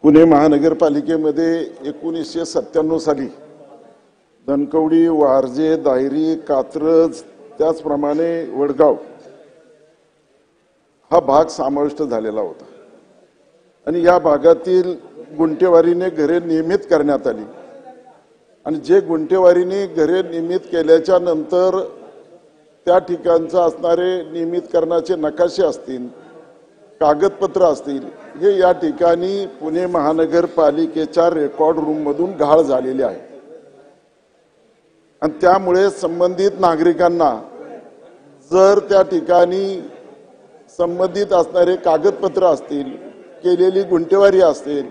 पुणे महानगरपालिकेमध्ये 1997 साली धनकवडी, वारजे, दायरी, कात्रज त्याचप्रमाणे वडगाव हा भाग समाविष्ट झालेला होता आणि या भागातील गुंठेवारीने घरे नियमित करण्यात आली आणि जे गुंठेवारीने घरे नियमित केल्याच्या नंतर त्या ठिकाणचे असणारे नियमितकरणाचे नकाशे असतील, कागदपत्र असतील, हे या ठिकाणी पुणे महानगरपालिकेच्या रेकॉर्ड रूम मधून गहाळ झालेले आहे आणि त्यामुळे संबंधित नागरिकांना जर त्या ठिकाणी संबंधित असणारे कागदपत्र असतील, केलेली गुंठेवारी असेल,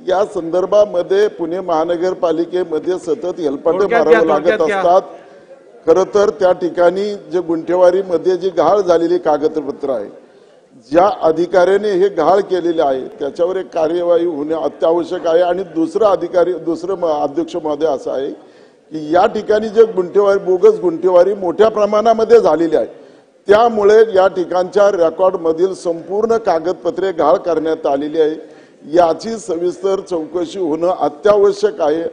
या संदर्भामध्ये पुणे महानगरपालिकेमध्ये सतत हेलपाटे मारावे लागत असतात। खरं तर त्या ठिकाणी जे गुंठेवारीमध्ये जी गहाळ झालेली कागदपत्र आहे, ज्या अधिकाऱ्याने हे गहाळ केलेले आहे त्याच्यावर एक कार्यवाही होणे अत्यावश्यक आहे। आणि दुसरं अध्यक्ष महोदय असं आहे की या ठिकाणी जे गुंठेवारी, बोगस गुंठेवारी मोठ्या प्रमाणामध्ये झालेली आहे, त्यामुळे या ठिकाणच्या रेकॉर्ड मधील संपूर्ण कागदपत्रे गहाळ करण्यात आलेली आहे। याची सविस्तर चौकशी होणं अत्यावश्यक आहे।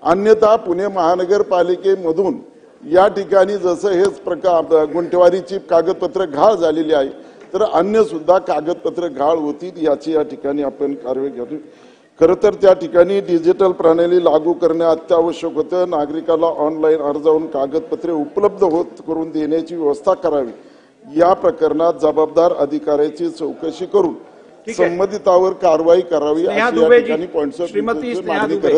अन्यथा पुणे महानगरपालिकेमधून या ठिकाणी जसं हेच प्रकार गुंठेवारीची कागदपत्र गहाळ झालेली आहे तर अन्य सुद्धा कागदपत्र गहाळ होतील, याची या ठिकाणी आपण कारवाई करू। खरं तर त्या ठिकाणी डिजिटल प्रणाली लागू करणे अत्यावश्यक होतं। नागरिकाला ऑनलाईन अर्जावरून कागदपत्रे उपलब्ध करून देण्याची व्यवस्था करावी। या प्रकरणात जबाबदार अधिकाऱ्याची चौकशी करून संबंधितावर कारवाई करावी अशी या ठिकाणी पॉइंट्स ऑफ मागणी